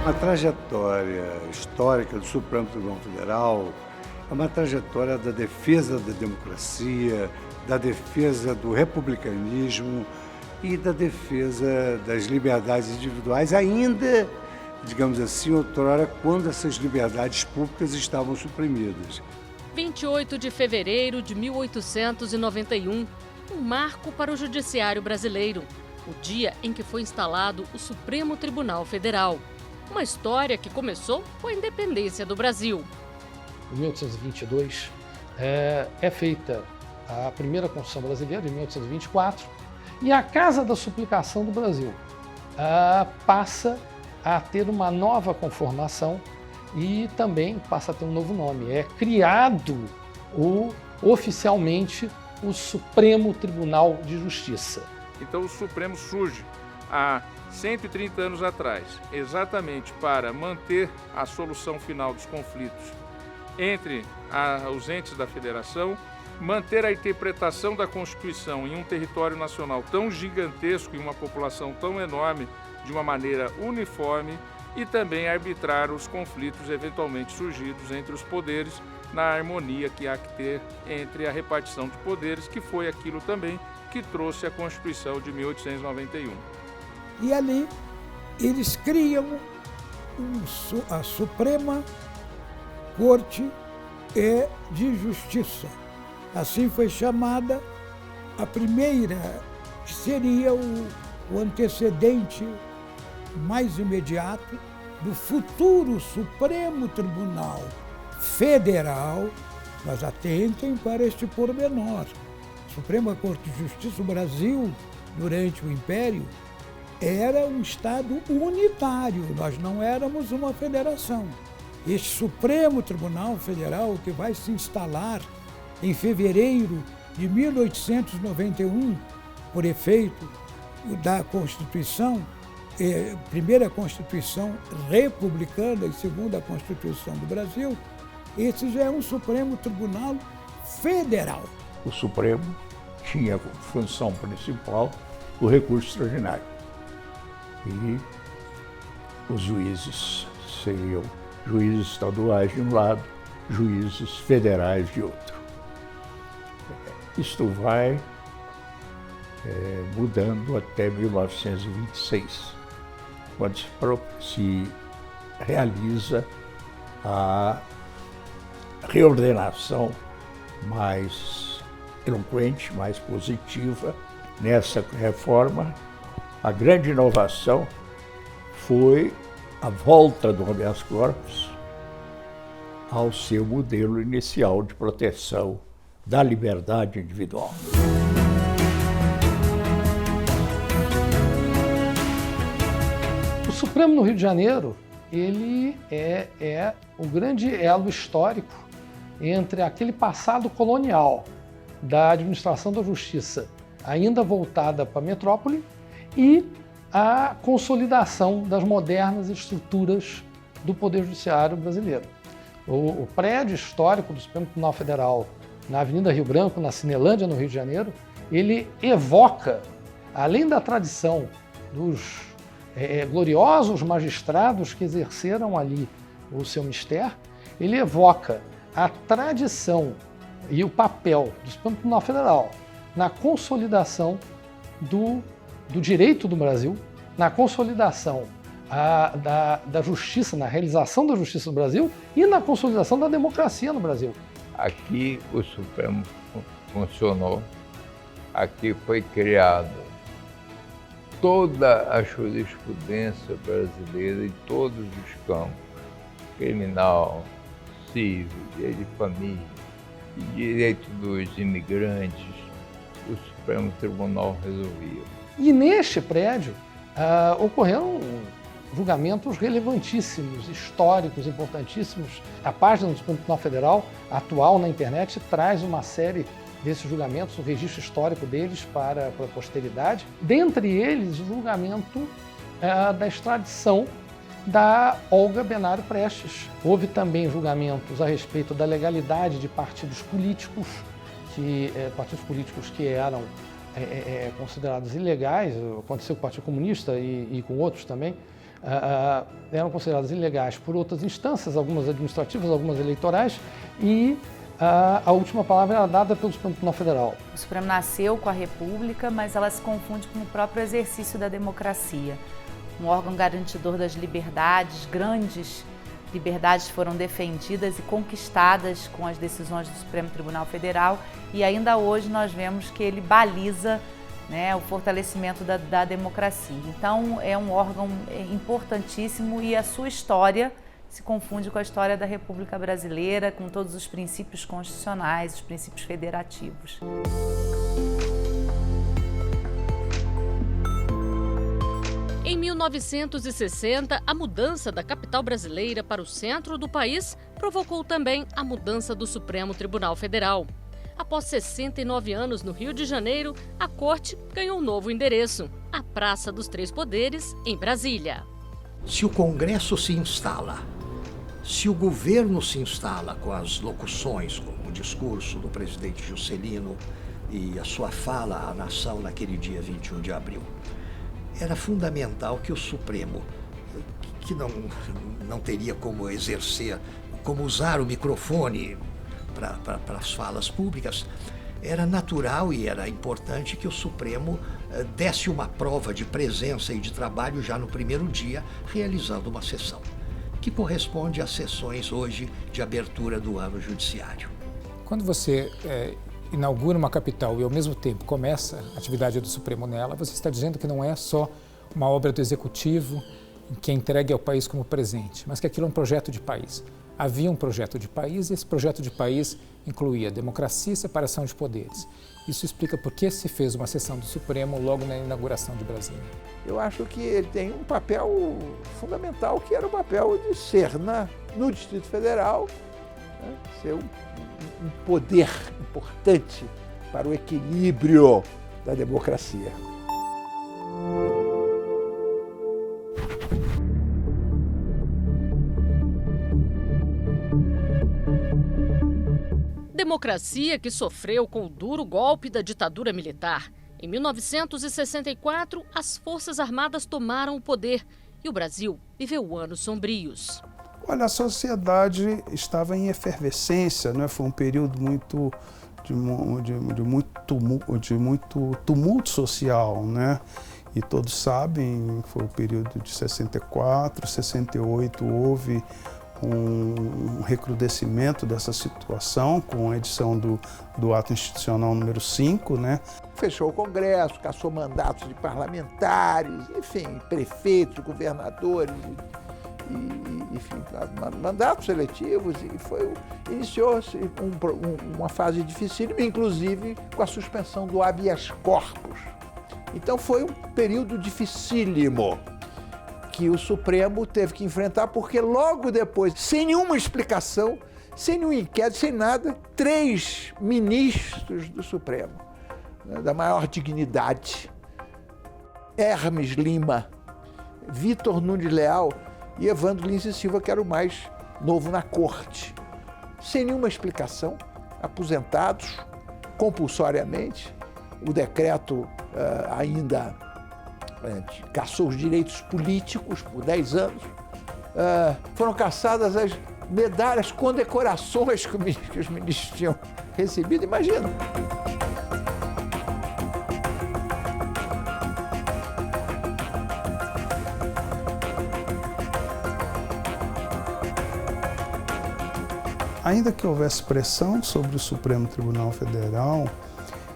A trajetória histórica do Supremo Tribunal Federal é uma trajetória da defesa da democracia, da defesa do republicanismo e da defesa das liberdades individuais, ainda, digamos assim, outrora, quando essas liberdades públicas estavam suprimidas. 28 de fevereiro de 1891, um marco para o judiciário brasileiro, o dia em que foi instalado o Supremo Tribunal Federal. Uma história que começou com a independência do Brasil. Em 1822 é feita a primeira Constituição brasileira, em 1824, e a Casa da Suplicação do Brasil passa a ter uma nova conformação e também passa a ter um novo nome. É criado oficialmente o Supremo Tribunal de Justiça. Então o Supremo surge há 130 anos atrás, exatamente para manter a solução final dos conflitos entre os entes da federação, manter a interpretação da Constituição em um território nacional tão gigantesco e uma população tão enorme de uma maneira uniforme e também arbitrar os conflitos eventualmente surgidos entre os poderes na harmonia que há que ter entre a repartição de poderes, que foi aquilo também que trouxe a Constituição de 1891. E ali eles criam a Suprema Corte de Justiça. Assim foi chamada a primeira, que seria o antecedente mais imediato do futuro Supremo Tribunal Federal. Mas atentem para este pormenor. A Suprema Corte de Justiça do Brasil, durante o Império, era um Estado unitário, nós não éramos uma federação. Este Supremo Tribunal Federal, que vai se instalar em fevereiro de 1891, por efeito da Constituição, primeira Constituição republicana e segunda Constituição do Brasil, esse já é um Supremo Tribunal Federal. O Supremo tinha como função principal o recurso extraordinário. E os juízes seriam juízes estaduais de um lado, juízes federais de outro. Isto vai mudando até 1926, quando se realiza a reordenação mais eloquente, mais positiva. Nessa reforma, a grande inovação foi a volta do habeas corpus ao seu modelo inicial de proteção da liberdade individual. O Supremo no Rio de Janeiro, ele é o grande elo histórico entre aquele passado colonial da administração da justiça, ainda voltada para a metrópole, e a consolidação das modernas estruturas do Poder Judiciário brasileiro. O prédio histórico do Supremo Tribunal Federal, na Avenida Rio Branco, na Cinelândia, no Rio de Janeiro, ele evoca, além da tradição dos gloriosos magistrados que exerceram ali o seu mistério, ele evoca a tradição e o papel do Supremo Tribunal Federal na consolidação do direito do Brasil, na consolidação da justiça, na realização da justiça no Brasil e na consolidação da democracia no Brasil. Aqui o Supremo funcionou, aqui foi criado toda a jurisprudência brasileira em todos os campos, criminal, civil, direito de família, direito dos imigrantes, o Supremo Tribunal resolvia. E neste prédio ocorreram julgamentos relevantíssimos, históricos, importantíssimos. A página do Supremo Tribunal Federal, atual na internet, traz uma série desses julgamentos, o registro histórico deles para a posteridade. Dentre eles, o julgamento da extradição da Olga Benário Prestes. Houve também julgamentos a respeito da legalidade de partidos políticos que eram considerados ilegais. Aconteceu com o Partido Comunista e com outros também. eram consideradas ilegais por outras instâncias, algumas administrativas, algumas eleitorais, e a última palavra era dada pelo Supremo Tribunal Federal. O Supremo nasceu com a República, mas ela se confunde com o próprio exercício da democracia. Um órgão garantidor das liberdades, grandes liberdades foram defendidas e conquistadas com as decisões do Supremo Tribunal Federal, e ainda hoje nós vemos que ele baliza, né, o fortalecimento da democracia. Então, é um órgão importantíssimo e a sua história se confunde com a história da República Brasileira, com todos os princípios constitucionais, os princípios federativos. Em 1960, a mudança da capital brasileira para o centro do país provocou também a mudança do Supremo Tribunal Federal. Após 69 anos no Rio de Janeiro, a Corte ganhou um novo endereço, a Praça dos Três Poderes, em Brasília. Se o Congresso se instala, se o governo se instala com as locuções, como o discurso do presidente Juscelino e a sua fala à nação naquele dia 21 de abril, era fundamental que o Supremo, que não teria como exercer, como usar o microfone para as falas públicas, era natural e era importante que o Supremo desse uma prova de presença e de trabalho já no primeiro dia, realizando uma sessão, que corresponde às sessões hoje de abertura do ano judiciário. Quando você inaugura uma capital e ao mesmo tempo começa a atividade do Supremo nela, você está dizendo que não é só uma obra do Executivo que é entregue ao país como presente, mas que aquilo é um projeto de país. Havia um projeto de país e esse projeto de país incluía democracia e separação de poderes. Isso explica por que se fez uma sessão do Supremo logo na inauguração de Brasília. Eu acho que ele tem um papel fundamental, que era o papel de ser no Distrito Federal, né, ser um poder importante para o equilíbrio da democracia. Democracia que sofreu com o duro golpe da ditadura militar. Em 1964, as Forças Armadas tomaram o poder e o Brasil viveu anos sombrios. Olha, a sociedade estava em efervescência, né? Foi um período de muito tumulto social, né? E todos sabem, foi o período de 64, 68, houve um recrudescimento dessa situação com a edição do Ato Institucional número 5, né? Fechou o Congresso, cassou mandatos de parlamentares, enfim, prefeitos, governadores, enfim, mandatos eletivos, e iniciou-se uma fase dificílima, inclusive com a suspensão do habeas corpus. Então foi um período dificílimo que o Supremo teve que enfrentar, porque logo depois, sem nenhuma explicação, sem nenhum inquérito, sem nada, 3 ministros do Supremo, né, da maior dignidade, Hermes Lima, Vitor Nunes Leal e Evandro Lins e Silva, que era o mais novo na corte, sem nenhuma explicação, aposentados compulsoriamente, o decreto ainda cassou os direitos políticos por 10 anos, foram cassadas as medalhas, condecorações que os ministros tinham recebido, imagina. Ainda que houvesse pressão sobre o Supremo Tribunal Federal,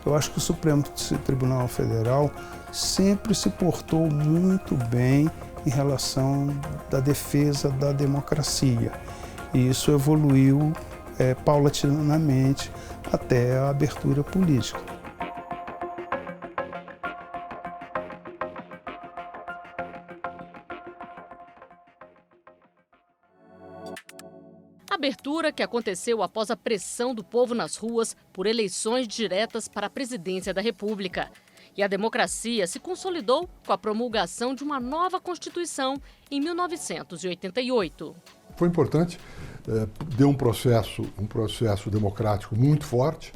eu acho que o Supremo Tribunal Federal sempre se portou muito bem em relação da defesa da democracia. E isso evoluiu paulatinamente até a abertura política. Abertura que aconteceu após a pressão do povo nas ruas por eleições diretas para a presidência da República. E a democracia se consolidou com a promulgação de uma nova Constituição em 1988. Foi importante, deu um processo democrático muito forte.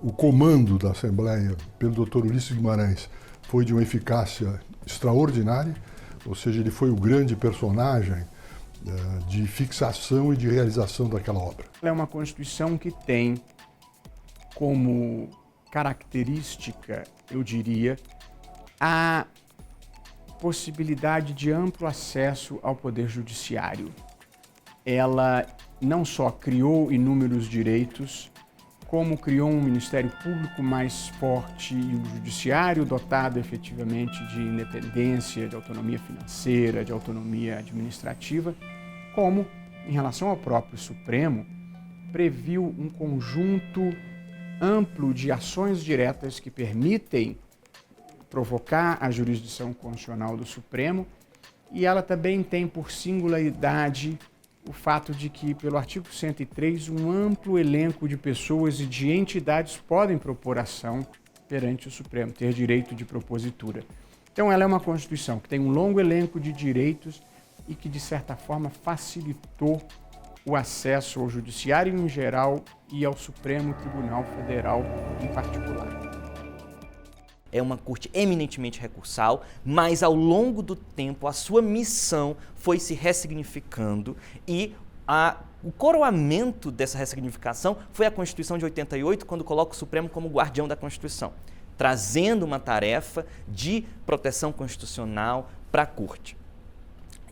O comando da Assembleia pelo Dr. Ulisses Guimarães foi de uma eficácia extraordinária. ou seja, ele foi o grande personagem de fixação e de realização daquela obra. É uma Constituição que tem como característica, eu diria, a possibilidade de amplo acesso ao Poder Judiciário. Ela não só criou inúmeros direitos, como criou um Ministério Público mais forte e um Judiciário dotado efetivamente de independência, de autonomia financeira, de autonomia administrativa, como, em relação ao próprio Supremo, previu um conjunto amplo de ações diretas que permitem provocar a jurisdição constitucional do Supremo, e ela também tem por singularidade o fato de que, pelo artigo 103, um amplo elenco de pessoas e de entidades podem propor ação perante o Supremo, ter direito de propositura. Então, ela é uma Constituição que tem um longo elenco de direitos e que, de certa forma, facilitou o acesso ao Judiciário em geral e ao Supremo Tribunal Federal em particular. É uma corte eminentemente recursal, mas ao longo do tempo a sua missão foi se ressignificando e o coroamento dessa ressignificação foi a Constituição de 88, quando coloca o Supremo como guardião da Constituição, trazendo uma tarefa de proteção constitucional para a corte.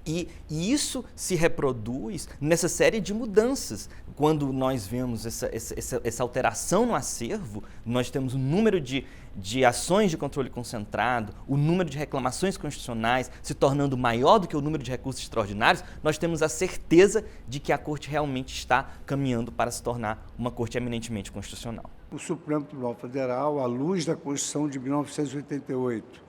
E isso se reproduz nessa série de mudanças. Quando nós vemos essa alteração no acervo, nós temos o número de ações de controle concentrado, o número de reclamações constitucionais se tornando maior do que o número de recursos extraordinários, nós temos a certeza de que a Corte realmente está caminhando para se tornar uma Corte eminentemente constitucional. O Supremo Tribunal Federal, à luz da Constituição de 1988,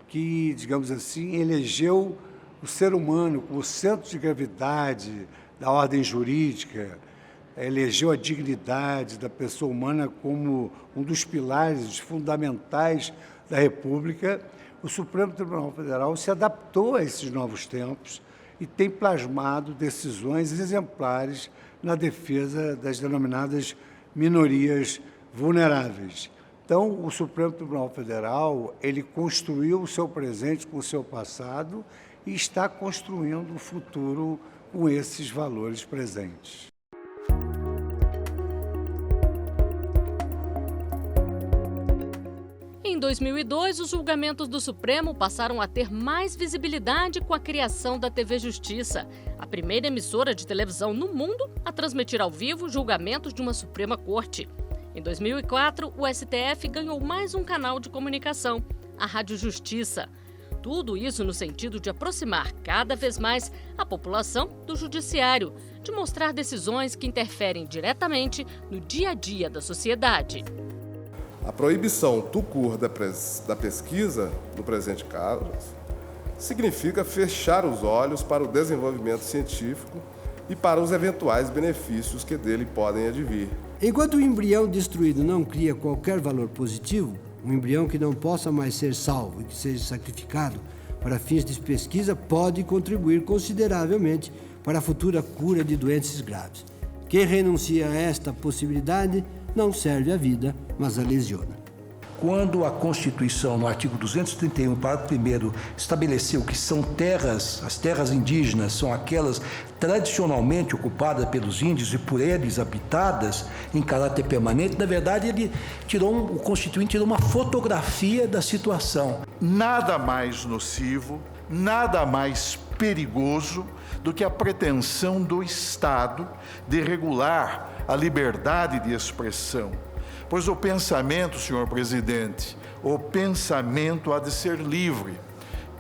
que, digamos assim, elegeu o ser humano como centro de gravidade da ordem jurídica, elegeu a dignidade da pessoa humana como um dos pilares fundamentais da República, o Supremo Tribunal Federal se adaptou a esses novos tempos e tem plasmado decisões exemplares na defesa das denominadas minorias vulneráveis. Então, o Supremo Tribunal Federal, ele construiu o seu presente com o seu passado e está construindo o futuro com esses valores presentes. Em 2002, os julgamentos do Supremo passaram a ter mais visibilidade com a criação da TV Justiça, a primeira emissora de televisão no mundo a transmitir ao vivo julgamentos de uma Suprema Corte. Em 2004, o STF ganhou mais um canal de comunicação, a Rádio Justiça. Tudo isso no sentido de aproximar cada vez mais a população do judiciário, de mostrar decisões que interferem diretamente no dia a dia da sociedade. A proibição tucur da pesquisa, no presente caso, significa fechar os olhos para o desenvolvimento científico e para os eventuais benefícios que dele podem advir. Enquanto o embrião destruído não cria qualquer valor positivo, um embrião que não possa mais ser salvo e que seja sacrificado para fins de pesquisa pode contribuir consideravelmente para a futura cura de doenças graves. Quem renuncia a esta possibilidade não serve à vida, mas a lesiona. Quando a Constituição, no artigo 231, parágrafo 1º, estabeleceu que são terras, as terras indígenas são aquelas tradicionalmente ocupadas pelos índios e por eles habitadas em caráter permanente, na verdade o Constituinte tirou uma fotografia da situação. Nada mais nocivo, nada mais perigoso do que a pretensão do Estado de regular a liberdade de expressão. Pois o pensamento, senhor presidente, o pensamento há de ser livre,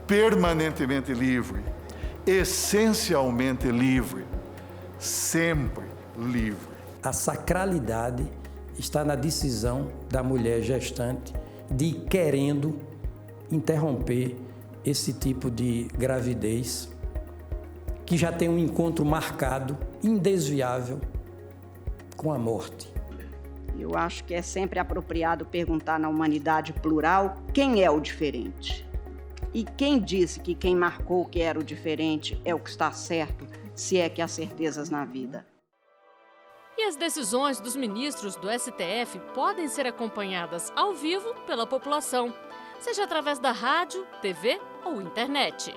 permanentemente livre, essencialmente livre, sempre livre. A sacralidade está na decisão da mulher gestante de querendo interromper esse tipo de gravidez, que já tem um encontro marcado, indesviável, com a morte. Eu acho que é sempre apropriado perguntar na humanidade plural quem é o diferente. E quem disse que quem marcou que era o diferente é o que está certo, se é que há certezas na vida. E as decisões dos ministros do STF podem ser acompanhadas ao vivo pela população, seja através da rádio, TV ou internet.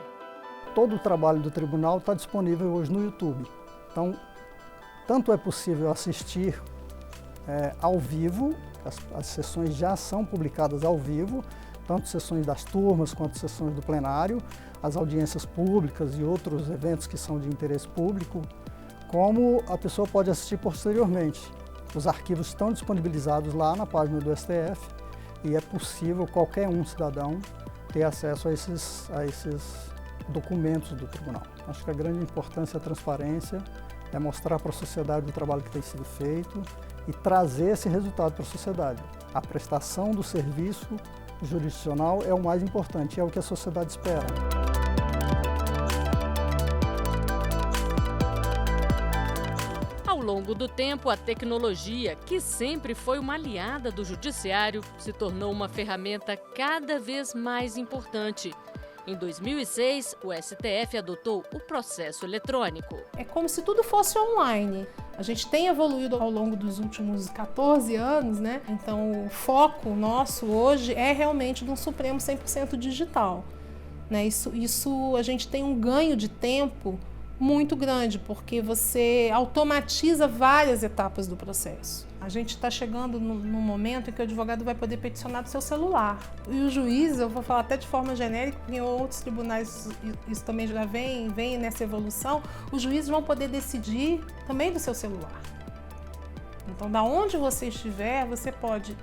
todo o trabalho do tribunal está disponível hoje no YouTube. Então, tanto é possível assistir ao vivo, as sessões já são publicadas ao vivo, tanto sessões das turmas quanto sessões do plenário, as audiências públicas e outros eventos que são de interesse público, como a pessoa pode assistir posteriormente. Os arquivos estão disponibilizados lá na página do STF e é possível qualquer cidadão ter acesso a esses documentos do tribunal. Acho que a grande importância é a transparência, é mostrar para a sociedade o trabalho que tem sido feito e trazer esse resultado para a sociedade. A prestação do serviço jurisdicional é o mais importante, é o que a sociedade espera. Ao longo do tempo, a tecnologia, que sempre foi uma aliada do judiciário, se tornou uma ferramenta cada vez mais importante. Em 2006, o STF adotou o processo eletrônico. É como se tudo fosse online. A gente tem evoluído ao longo dos últimos 14 anos, né? Então, o foco nosso hoje é realmente de um Supremo 100% digital, né? Isso a gente tem um ganho de tempo muito grande, porque você automatiza várias etapas do processo. A gente está chegando num momento em que o advogado vai poder peticionar do seu celular. E o juiz, eu vou falar até de forma genérica, porque em outros tribunais isso também já vem nessa evolução, os juízes vão poder decidir também do seu celular. Então, da onde você estiver, você pode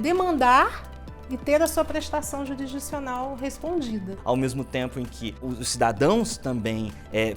demandar e ter a sua prestação jurisdicional respondida. Ao mesmo tempo em que os cidadãos também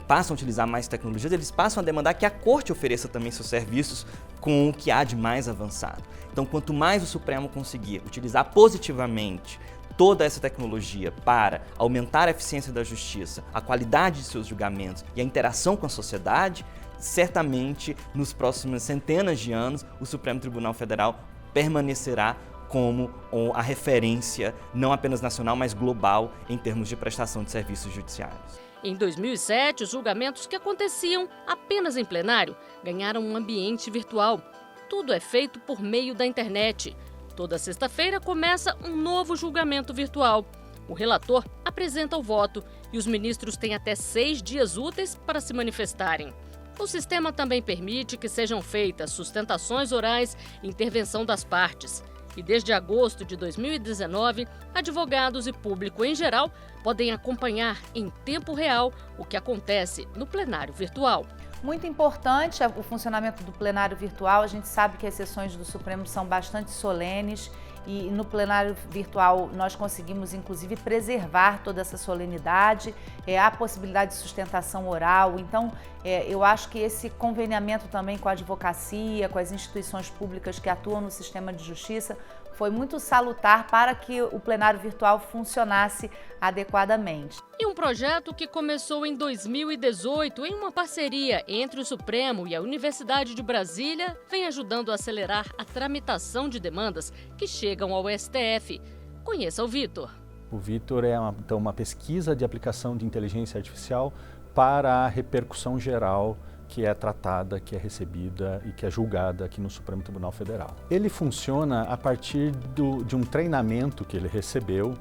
passam a utilizar mais tecnologias, eles passam a demandar que a Corte ofereça também seus serviços com o que há de mais avançado. Então, quanto mais o Supremo conseguir utilizar positivamente toda essa tecnologia para aumentar a eficiência da justiça, a qualidade de seus julgamentos e a interação com a sociedade, certamente, nos próximos centenas de anos, o Supremo Tribunal Federal permanecerá como a referência não apenas nacional, mas global em termos de prestação de serviços judiciários. Em 2007, os julgamentos que aconteciam apenas em plenário ganharam um ambiente virtual. Tudo é feito por meio da internet. Toda sexta-feira começa um novo julgamento virtual. O relator apresenta o voto e os ministros têm até 6 dias úteis para se manifestarem. O sistema também permite que sejam feitas sustentações orais e intervenção das partes. E desde agosto de 2019, advogados e público em geral podem acompanhar em tempo real o que acontece no plenário virtual. Muito importante o funcionamento do plenário virtual. A gente sabe que as sessões do Supremo são bastante solenes e no plenário virtual nós conseguimos inclusive preservar toda essa solenidade, a possibilidade de sustentação oral. Então, eu acho que esse conveniamento também com a advocacia, com as instituições públicas que atuam no sistema de justiça, foi muito salutar para que o plenário virtual funcionasse adequadamente. E um projeto que começou em 2018 em uma parceria entre o Supremo e a Universidade de Brasília vem ajudando a acelerar a tramitação de demandas que chegam ao STF. Conheça o Vitor. O Vitor é uma pesquisa de aplicação de inteligência artificial para a repercussão geral que é tratada, que é recebida e que é julgada aqui no Supremo Tribunal Federal. Ele funciona a partir de um treinamento que ele recebeu,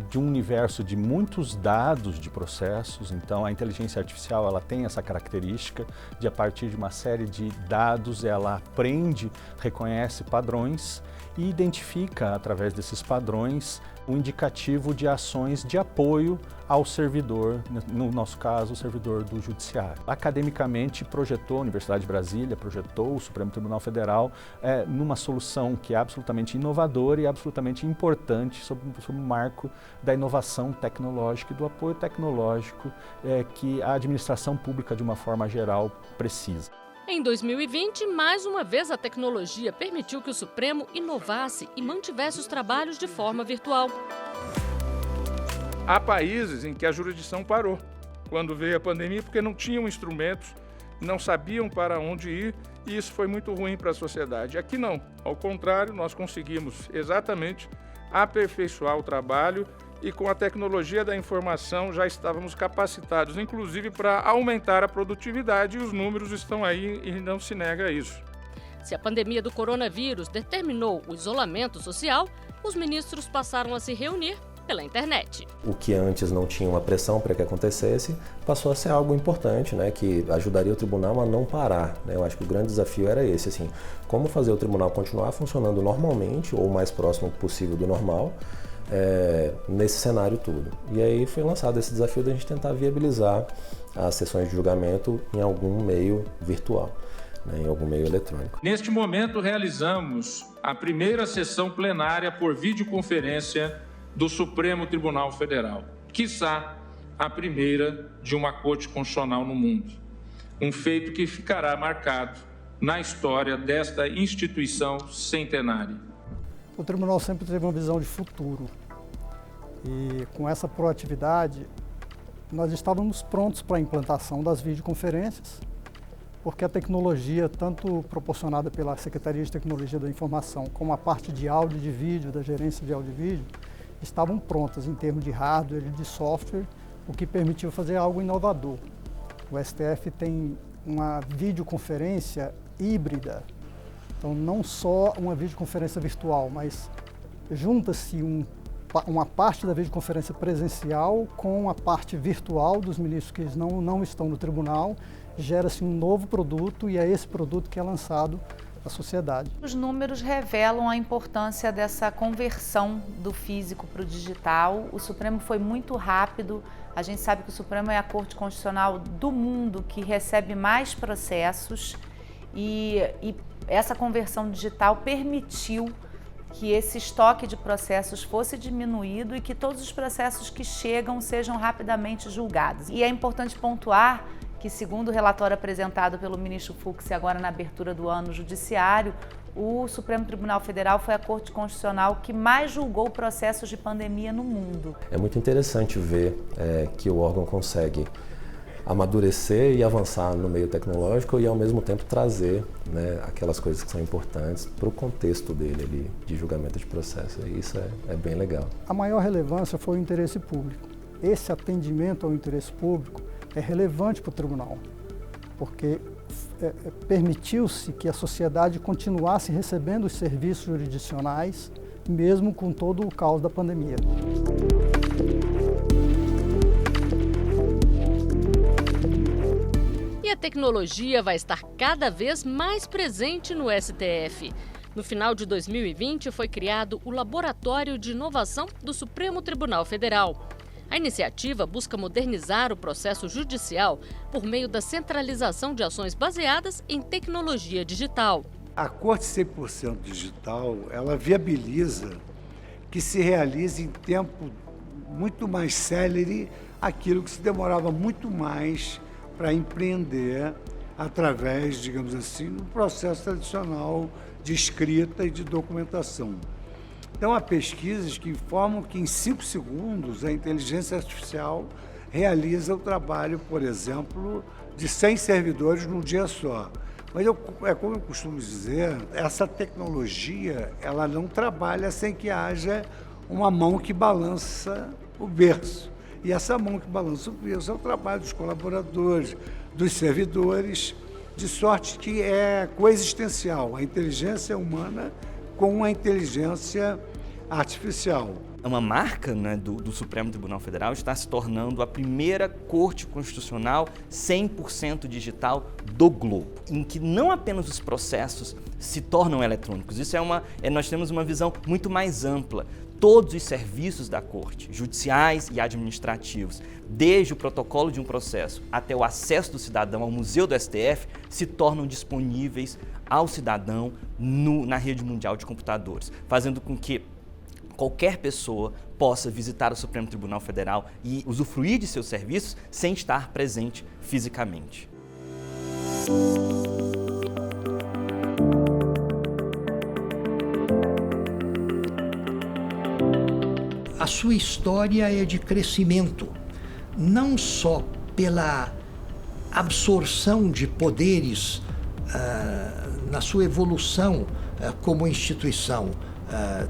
de um universo de muitos dados de processos. Então, a inteligência artificial ela tem essa característica de, a partir de uma série de dados, ela aprende, reconhece padrões e identifica, através desses padrões, um indicativo de ações de apoio ao servidor, no nosso caso, o servidor do Judiciário. Academicamente, a Universidade de Brasília projetou o Supremo Tribunal Federal numa solução que é absolutamente inovadora e absolutamente importante sob o marco da inovação tecnológica e do apoio tecnológico que a administração pública, de uma forma geral, precisa. Em 2020, mais uma vez a tecnologia permitiu que o Supremo inovasse e mantivesse os trabalhos de forma virtual. Há países em que a jurisdição parou quando veio a pandemia porque não tinham instrumentos, não sabiam para onde ir e isso foi muito ruim para a sociedade. Aqui não, ao contrário, nós conseguimos exatamente aperfeiçoar o trabalho e com a tecnologia da informação já estávamos capacitados, inclusive para aumentar a produtividade e os números estão aí e não se nega isso. Se a pandemia do coronavírus determinou o isolamento social, os ministros passaram a se reunir pela internet. O que antes não tinha uma pressão para que acontecesse, passou a ser algo importante, né, que ajudaria o tribunal a não parar, né? Eu acho que o grande desafio era esse, assim, como fazer o tribunal continuar funcionando normalmente ou o mais próximo possível do normal, nesse cenário todo. E aí foi lançado esse desafio de a gente tentar viabilizar as sessões de julgamento em algum meio virtual, né, em algum meio eletrônico. Neste momento, realizamos a primeira sessão plenária por videoconferência do Supremo Tribunal Federal, quiçá a primeira de uma corte constitucional no mundo. Um feito que ficará marcado na história desta instituição centenária. O tribunal sempre teve uma visão de futuro e com essa proatividade nós estávamos prontos para a implantação das videoconferências, porque a tecnologia, tanto proporcionada pela Secretaria de Tecnologia da Informação, como a parte de áudio e de vídeo, da gerência de áudio e vídeo, estavam prontas em termos de hardware e de software, o que permitiu fazer algo inovador. O STF tem uma videoconferência híbrida, então não só uma videoconferência virtual, mas junta-se uma parte da videoconferência presencial com a parte virtual dos ministros que não estão no tribunal, gera-se um novo produto e é esse produto que é lançado à sociedade. Os números revelam a importância dessa conversão do físico para o digital. O Supremo foi muito rápido. A gente sabe que o Supremo é a Corte Constitucional do mundo que recebe mais processos e essa conversão digital permitiu que esse estoque de processos fosse diminuído e que todos os processos que chegam sejam rapidamente julgados. E é importante pontuar que, segundo o relatório apresentado pelo ministro Fux agora na abertura do ano judiciário, o Supremo Tribunal Federal foi a Corte Constitucional que mais julgou processos de pandemia no mundo. É muito interessante ver que o órgão consegue amadurecer e avançar no meio tecnológico e, ao mesmo tempo, trazer, né, aquelas coisas que são importantes para o contexto dele ali, de julgamento de processo. E isso é bem legal. A maior relevância foi o interesse público. Esse atendimento ao interesse público é relevante para o tribunal, porque permitiu-se que a sociedade continuasse recebendo os serviços jurisdicionais, mesmo com todo o caos da pandemia. E a tecnologia vai estar cada vez mais presente no STF. No final de 2020, foi criado o Laboratório de Inovação do Supremo Tribunal Federal. A iniciativa busca modernizar o processo judicial por meio da centralização de ações baseadas em tecnologia digital. A Corte 100% digital, ela viabiliza que se realize em tempo muito mais célere aquilo que se demorava muito mais para empreender através, digamos assim, do processo tradicional de escrita e de documentação. Então, há pesquisas que informam que em 5 segundos a inteligência artificial realiza o trabalho, por exemplo, de 100 servidores num dia só. Mas, como eu costumo dizer, essa tecnologia ela não trabalha sem que haja uma mão que balança o berço. E essa mão que balança o berço é o trabalho dos colaboradores, dos servidores, de sorte que é coexistencial a inteligência humana com a inteligência artificial. Uma marca, né, do Supremo Tribunal Federal está se tornando a primeira Corte Constitucional 100% digital do globo, em que não apenas os processos se tornam eletrônicos, nós temos uma visão muito mais ampla. Todos os serviços da Corte, judiciais e administrativos, desde o protocolo de um processo até o acesso do cidadão ao Museu do STF, se tornam disponíveis ao cidadão na rede mundial de computadores, fazendo com que qualquer pessoa possa visitar o Supremo Tribunal Federal e usufruir de seus serviços sem estar presente fisicamente. A sua história é de crescimento, não só pela absorção de poderes na sua evolução como instituição,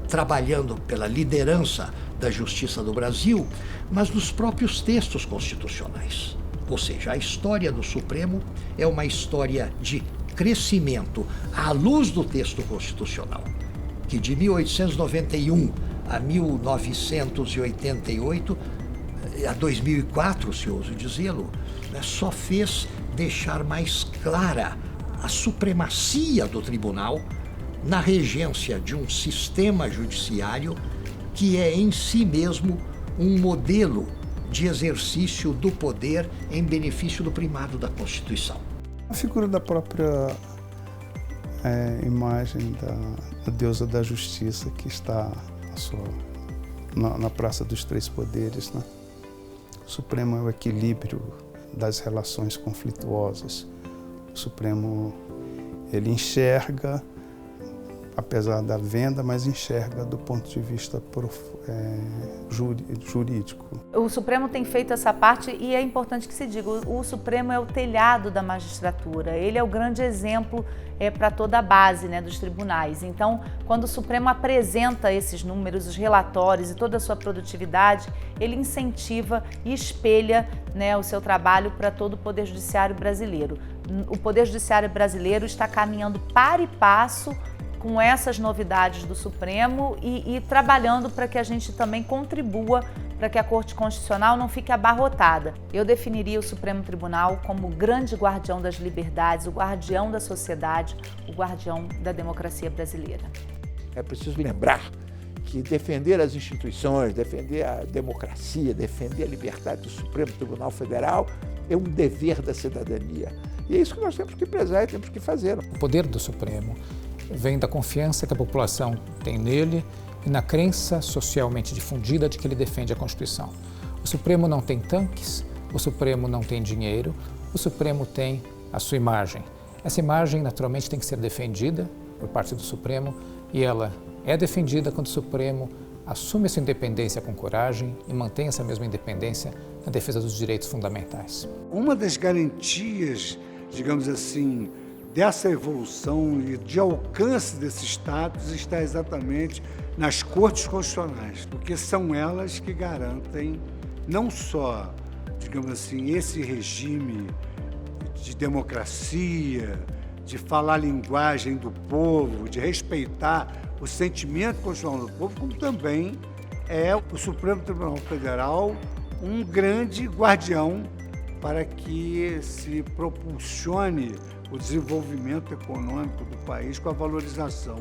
trabalhando pela liderança da justiça do Brasil, mas dos próprios textos constitucionais. Ou seja, a história do Supremo é uma história de crescimento à luz do texto constitucional, que de 1891 a 1988, a 2004, se ouso dizê-lo, né, só fez deixar mais clara a supremacia do tribunal na regência de um sistema judiciário que é em si mesmo um modelo de exercício do poder em benefício do primado da Constituição. A figura da própria imagem da deusa da justiça que está na Praça dos Três Poderes, né? O Supremo é o equilíbrio das relações conflituosas. O Supremo, ele enxerga, apesar da venda, mas enxerga do ponto de vista jurídico. O Supremo tem feito essa parte e é importante que se diga, o Supremo é o telhado da magistratura, ele é o grande exemplo para toda a base, né, dos tribunais. Então, quando o Supremo apresenta esses números, os relatórios e toda a sua produtividade, ele incentiva e espelha, né, o seu trabalho para todo o Poder Judiciário brasileiro. O Poder Judiciário brasileiro está caminhando par e passo com essas novidades do Supremo e trabalhando para que a gente também contribua para que a Corte Constitucional não fique abarrotada. Eu definiria o Supremo Tribunal como o grande guardião das liberdades, o guardião da sociedade, o guardião da democracia brasileira. É preciso lembrar que defender as instituições, defender a democracia, defender a liberdade do Supremo Tribunal Federal é um dever da cidadania. E é isso que nós temos que prezar e temos que fazer. O poder do Supremo vem da confiança que a população tem nele e na crença socialmente difundida de que ele defende a Constituição. O Supremo não tem tanques, o Supremo não tem dinheiro, o Supremo tem a sua imagem. Essa imagem, naturalmente, tem que ser defendida por parte do Supremo e ela é defendida quando o Supremo assume essa independência com coragem e mantém essa mesma independência na defesa dos direitos fundamentais. Uma das garantias, digamos assim, dessa evolução e de alcance desse status está exatamente nas cortes constitucionais, porque são elas que garantem não só, digamos assim, esse regime de democracia, de falar a linguagem do povo, de respeitar o sentimento constitucional do povo, como também é o Supremo Tribunal Federal um grande guardião para que se propulsione o desenvolvimento econômico do país com a valorização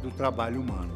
do trabalho humano.